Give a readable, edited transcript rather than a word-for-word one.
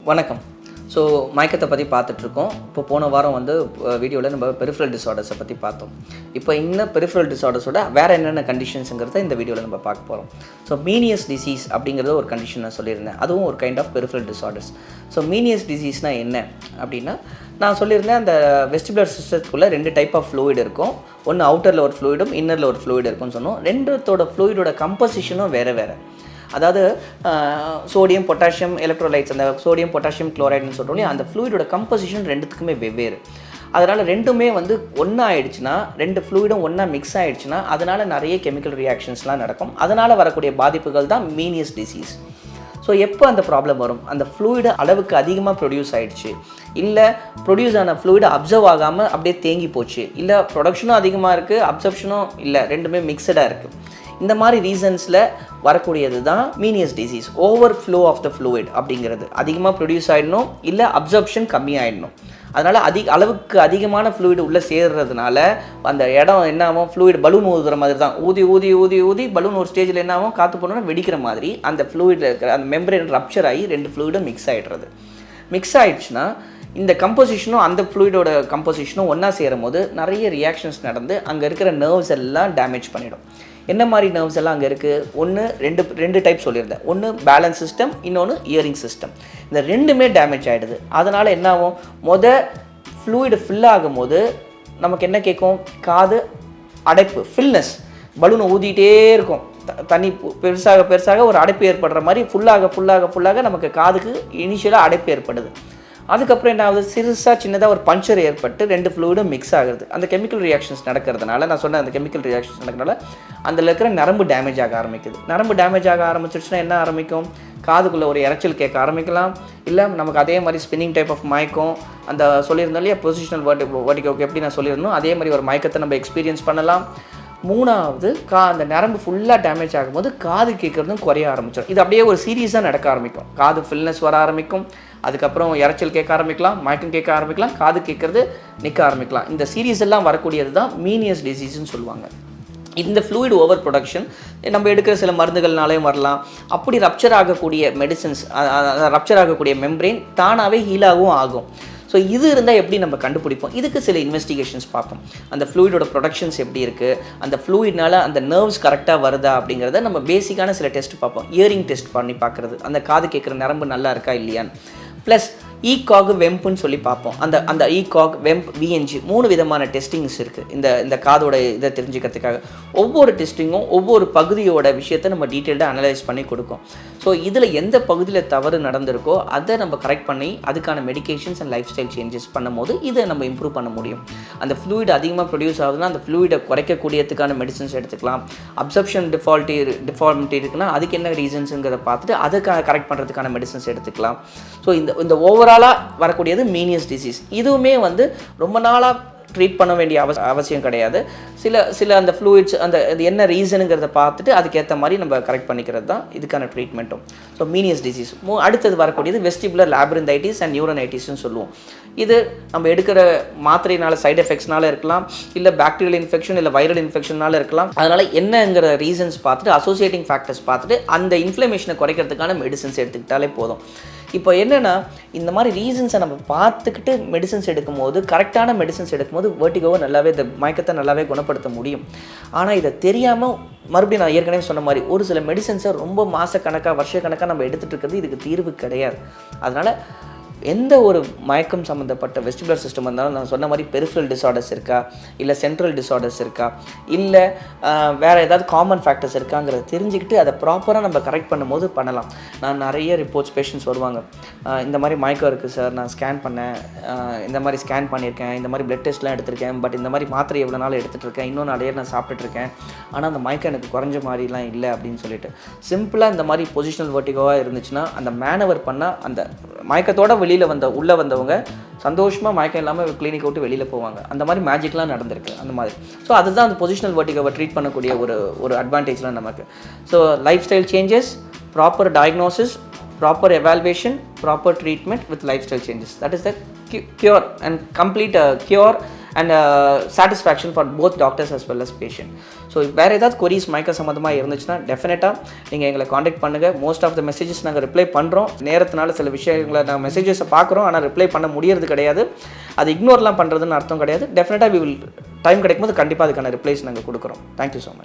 வணக்கம். ஸோ மயக்கத்தை பற்றி பார்த்துட்ருக்கோம். இப்போ போன வாரம் வந்து வீடியோவில் நம்ம பெரிஃபரல் டிஸார்டர்ஸை பற்றி பார்த்தோம். இப்போ இன்னும் பெரிஃபரல் டிஸார்டர்ஸோட வேறு என்னென்ன கண்டிஷன்ஸுங்கிறத இந்த வீடியோவில் நம்ம பார்க்க போகிறோம். ஸோ மீனியஸ் டிசீஸ் அப்படிங்கிறது ஒரு கண்டிஷன் நான் சொல்லியிருந்தேன். அதுவும் ஒரு kind of peripheral disorders. So Meniere's டிசீஸ்னால் என்ன அப்படின்னா, நான் சொல்லியிருந்தேன் அந்த வெஸ்டிபுலர் சிஸ்டத்துக்குள்ளே 2 டைப் ஆஃப் ஃப்ளூயிட் இருக்கும். ஒன்று அவுட்டரில் ஒரு ஃப்ளூயிடும் இன்னரில் ஒரு ஃப்ளூயிட் இருக்கும்னு சொன்னோம். ரெண்டுத்தோட ஃப்ளூயிடோட கம்போசிஷனும் வேறு வேறு. அதாவது சோடியம் பொட்டாசியம் எலக்ட்ரோலைட்ஸ், அந்த சோடியம் பொட்டாசியம் குளோரைடுன்னு சொல்கிறோம், அந்த ஃப்ளூயிடோட கம்போசிஷன் ரெண்டுத்துக்குமே வெவ்வேறு. அதனால் ரெண்டுமே வந்து ஒன்றா ஆயிடுச்சுன்னா, 2 ஃப்ளூயிடும் ஒன்றா மிக்ஸ் ஆகிடுச்சுன்னா அதனால் நிறைய கெமிக்கல் ரியாக்ஷன்ஸ்லாம் நடக்கும். அதனால் வரக்கூடிய பாதிப்புகள் தான் மீனியஸ் டிசீஸ். ஸோ எப்போ அந்த ப்ராப்ளம் வரும்? அந்த ஃப்ளூயிடு அளவுக்கு அதிகமாக ப்ரொடியூஸ் ஆகிடுச்சு, இல்லை ப்ரொடியூஸ் ஆன ஃப்ளூயிடு அப்சர்வ் ஆகாமல் அப்படியே தேங்கி போச்சு, இல்லை ப்ரொடக்ஷனும் அதிகமாக இருக்குது அப்சர்ப்ஷனும் இல்லை, ரெண்டுமே மிக்சடாக இருக்குது. இந்த மாதிரி ரீசன்ஸில் வரக்கூடியது தான் Meniere's disease. Over flow of the fluid அப்படிங்கிறது அதிகமாக ப்ரொடியூஸ் ஆகிடணும், இல்லை அப்சர்ப்ஷன் கம்மியாகிடணும். அதனால் அளவுக்கு அதிகமான ஃப்ளூயிட் உள்ளே சேர்றதுனால அந்த இடம் என்ன ஆகும், ஃப்ளூயிட் பலூன் ஊதுற மாதிரி தான், ஊதி ஊதி ஊதி ஊதி பலூன் ஒரு ஸ்டேஜில் என்ன ஆகும், காற்று போனோன்னா வெடிக்கிற மாதிரி அந்த ஃப்ளூயிடில் இருக்கிற அந்த மெம்பரேன் ரப்ச்சர் ஆகி 2 ஃப்ளூயிடும் மிக்ஸ் ஆகிடுறது. மிக்ஸ் ஆகிடுச்சுன்னா இந்த கம்போசிஷனும் அந்த ஃப்ளூயிடோட கம்போசிஷனும் ஒன்றா சேரும் போது நிறைய ரியாக்ஷன்ஸ் நடந்து அங்கே இருக்கிற நர்வ்ஸ் எல்லாம் டேமேஜ் பண்ணிடும். என்ன மாதிரி நர்வ்ஸ் எல்லாம் அங்கே இருக்குது? ரெண்டு டைப் சொல்லியிருந்தேன். ஒன்று பேலன்ஸ் சிஸ்டம், இன்னொன்று இயரிங் சிஸ்டம். இந்த ரெண்டுமே டேமேஜ் ஆகிடுது. அதனால் என்ன ஆகும், ஃப்ளூயிடு ஃபில் ஆகும் போது நமக்கு என்ன கேட்கும், காது அடைப்பு, ஃபில்னஸ், பலூனை ஊதிட்டே இருக்கும், தண்ணி பெருசாக பெருசாக ஒரு அடைப்பு ஏற்படுற மாதிரி ஃபுல்லாக ஃபுல்லாக ஃபுல்லாக நமக்கு காதுக்கு இனிஷியலாக அடைப்பு ஏற்படுது. அதுக்கப்புறம் என்ன ஆகுது, சிறுசாக சின்னதாக ஒரு பஞ்சர் ஏற்பட்டு 2 ஃப்ளூயிடும் மிக்ஸ் ஆகுது. அந்த கெமிக்கல் ரியாக்ஷன்ஸ் நடக்கிறதுனால, நான் சொன்ன அந்த கெமிக்கல் ரியாக்ஷன்ஸ் நடக்கிறதுனால அதில் இருக்கிற நரம்பு டேமேஜ் ஆக ஆரம்பிக்குது. நரம்பு டேமேஜ் ஆக ஆரம்பிச்சிருச்சுன்னா என்ன ஆரம்பிக்கும், காதுக்குள்ளே ஒரு இறைச்சல் கேட்க ஆரம்பிக்கலாம், இல்லை நமக்கு அதே மாதிரி ஸ்பின்னிங் டைப் ஆஃப் மயக்கம், அந்த சொல்லியிருந்தோம் இல்லையா பொசிஷனல் வெர்டிகோக்கு எப்படி நான் சொல்லியிருந்தோம் அதே மாதிரி ஒரு மயக்கத்தை நம்ம எக்ஸ்பீரியன்ஸ் பண்ணலாம். மூணாவது, அந்த நரம்பு ஃபுல்லாக டேமேஜ் ஆகும்போது காது கேட்குறதும் குறைய ஆரம்பிச்சிடும். இது அப்படியே ஒரு சீரியஸாக நடக்க ஆரம்பிக்கும். காது ஃபில்னஸ் வர ஆரம்பிக்கும், அதுக்கப்புறம் இறைச்சல் கேட்க ஆரம்பிக்கலாம், மயக்கம் கேட்க ஆரம்பிக்கலாம், காது கேட்குறது நிற்க ஆரம்பிக்கலாம். இந்த சீரியஸ் எல்லாம் வரக்கூடியது தான் மீனியஸ் டிசீஸ்ன்னு சொல்லுவாங்க. இந்த ஃப்ளூயிட் ஓவர் ப்ரொடக்ஷன் நம்ம எடுக்கிற சில மருந்துகள்னாலேயும் வரலாம். அப்படி ரப்ச்சர் ஆகக்கூடிய மெடிசன்ஸ், ரப்ச்சர் ஆகக்கூடிய மெம்பரேன் தானாகவே ஹீலாகவும் ஆகும். ஸோ இது இருந்தால் எப்படி நம்ம கண்டுபிடிப்போம்? இதுக்கு சில இன்வெஸ்டிகேஷன்ஸ் பார்ப்போம். அந்த ஃப்ளூயிடோட ப்ரொடக்ஷன்ஸ் எப்படி இருக்குது, அந்த ஃப்ளூயிட்னால அந்த நர்வ்ஸ் கரெக்டாக வருதா அப்படிங்கிறத நம்ம பேசிக்கான சில டெஸ்ட் பார்ப்போம். இயரிங் டெஸ்ட் பண்ணி பார்க்குறது, அந்த காது கேட்குற நரம்பு நல்லா இருக்கா இல்லையான்னு. ப்ளஸ் ஈகாக் வெம்புன்னு சொல்லி பார்ப்போம். அந்த ஈகாக் வெம்ப் விஎன்ஜி 3 விதமான டெஸ்டிங்ஸ் இருக்குது இந்த காதோட இதை தெரிஞ்சுக்கிறதுக்காக. ஒவ்வொரு டெஸ்டிங்கும் ஒவ்வொரு பகுதியோட விஷயத்தை நம்ம டீட்டெயில்டாக அனலைஸ் பண்ணி கொடுக்கும். ஸோ இதில் எந்த பகுதியில் தவறு நடந்திருக்கோ அதை நம்ம கரெக்ட் பண்ணி அதுக்கான medications and life style changes பண்ணும்போது இதை நம்ம இம்ப்ரூவ் பண்ண முடியும். அந்த ஃப்ளூயிட் அதிகமாக ப்ரொடியூஸ் ஆகுதுன்னா அந்த ஃப்ளூயிடை குறைக்கக்கூடியதுக்கான மெடிசன்ஸ் எடுத்துக்கலாம். அப்சர்ப்ஷன் டிஃபார்மிட்டி இருக்குன்னா அதுக்கு என்ன ரீசன்ஸுங்கிறத பார்த்துட்டு அதை கரெக்ட் பண்ணுறதுக்கான மெடிசன்ஸ் எடுத்துக்கலாம். ஸோ இந்த ஓவராலாக வரக்கூடியது மீனியஸ் டிசீஸ். இதுவுமே வந்து ரொம்ப நாளாக ட்ரீட் பண்ண வேண்டிய அவசியம் கிடையாது. சில அந்த ஃப்ளூயிட்ஸ் அந்த இது என்ன ரீசனுங்கிறத பார்த்துட்டு அதுக்கேற்ற மாதிரி நம்ம கரெக்ட் பண்ணிக்கிறது தான் இதுக்கான ட்ரீட்மெண்ட்டும். So மீனியஸ் disease. அடுத்தது வரக்கூடியது வெஸ்டிபுலர் லேப்ரிந்தைட்டிஸ் அண்ட் நியூரனைட்டிஸ்ன்னு சொல்லுவோம். இது நம்ம எடுக்கிற மாத்திரையினால சைடு எஃபெக்ட்ஸ்னால இருக்கலாம், இல்லை பாக்டீரியல் இன்ஃபெக்ஷன் இல்லை வைரல் இன்ஃபெக்ஷனால இருக்கலாம். அதனால் என்னங்கிற ரீசன்ஸ் பார்த்துட்டு அசோசியேட்டிங் ஃபேக்டர்ஸ் பார்த்துட்டு அந்த இன்ஃப்ளமேஷனை குறைக்கிறதுக்கான மெடிசன்ஸ் எடுத்துக்கிட்டாலே போதும். இப்போ என்னென்னா, இந்த மாதிரி ரீசன்ஸை நம்ம பார்த்துக்கிட்டு மெடிசன்ஸ் எடுக்கும்போது, கரெக்டான மெடிசன்ஸ் எடுக்கும்போது வெர்டிகோவை நல்லாவே, இந்த மயக்கத்தை நல்லாவே குணப்படுத்த முடியும். ஆனால் இதை தெரியாமல் மறுபடியும் நான் ஏற்கனவே சொன்ன மாதிரி ஒரு சில மெடிசன்ஸை ரொம்ப மாதக்கணக்காக வருஷக்கணக்காக நம்ம எடுத்துகிட்டு இருக்கிறது இதுக்கு தீர்வு கிடையாது. அதனால் எந்த ஒரு மயக்கம் சம்மந்தப்பட்ட வெஸ்டிபுலர் சிஸ்டம் இருந்தாலும் நான் சொன்ன மாதிரி பெரிஃபரல் டிஸார்டர்ஸ் இருக்கா, இல்லை சென்ட்ரல் டிஸார்டர்ஸ் இருக்கா, இல்லை வேறு ஏதாவது காமன் ஃபேக்டர்ஸ் இருக்காங்கிறத தெரிஞ்சுக்கிட்டு அதை ப்ராப்பராக நம்ம கரெக்ட் பண்ணும்போது பண்ணலாம். நான் நிறைய ரிப்போர்ட்ஸ் பேஷண்ட்ஸ் வருவாங்க, இந்த மாதிரி மயக்கம் இருக்குது சார், நான் ஸ்கேன் பண்ணேன், இந்த மாதிரி ஸ்கேன் பண்ணியிருக்கேன், இந்த மாதிரி பிளட் டெஸ்ட்லாம் எடுத்திருக்கேன், பட் இந்த மாதிரி மாத்திரை எவ்வளோ நாள் எடுத்துகிட்டு இருக்கேன், இன்னும் நிறைய நான் சாப்பிட்டுட்ருக்கேன், ஆனால் அந்த மயக்கம் எனக்கு குறைஞ்ச மாதிரிலாம் இல்லை அப்படின்னு சொல்லிட்டு. சிம்பிளாக இந்த மாதிரி பொசிஷனல் வெர்டிகோவாக இருந்துச்சுன்னா அந்த மேனவர் பண்ணால் அந்த மயக்கத்தோட உள்ளே வந்தவங்க சந்தோஷமாக மயக்கம் இல்லாமல் கிளினிக் விட்டு வெளியில் போவாங்க. அந்த மாதிரி மேஜிக்லாம் நடந்திருக்கு அந்த மாதிரி. ஸோ அதுதான் அந்த பொசிஷனல் வெர்டிகோவை ட்ரீட் பண்ணக்கூடிய ஒரு அட்வான்டேஜ்லாம் நமக்கு. So life style changes, proper diagnosis, proper evaluation, proper treatment with life style changes. That is the cure and complete cure and satisfaction for both doctors as well as patient. So வேறு ஏதாவது கொரிஸ் மயக்க சம்மந்தமாக இருந்துச்சுன்னா டெஃபினட்டாக நீங்கள் எங்களை contact பண்ணுங்கள். Most of the messages நாங்கள் ரிப்ளை பண்ணுறோம். நேரத்தினால சில விஷயங்களை நாங்கள் மெசேஜஸை பார்க்குறோம், ஆனால் ரிப்ளை பண்ண முடியறது கிடையாது. அது இக்னோர்லாம் பண்ணுறதுன்னு அர்த்தம் கிடையாது. டெஃபினட்டாக வி வில் டைம் கிடைக்கும்போது கண்டிப்பாக அதுக்கான ரிப்ளைஸ் நாங்கள் கொடுக்குறோம். Thank you so much.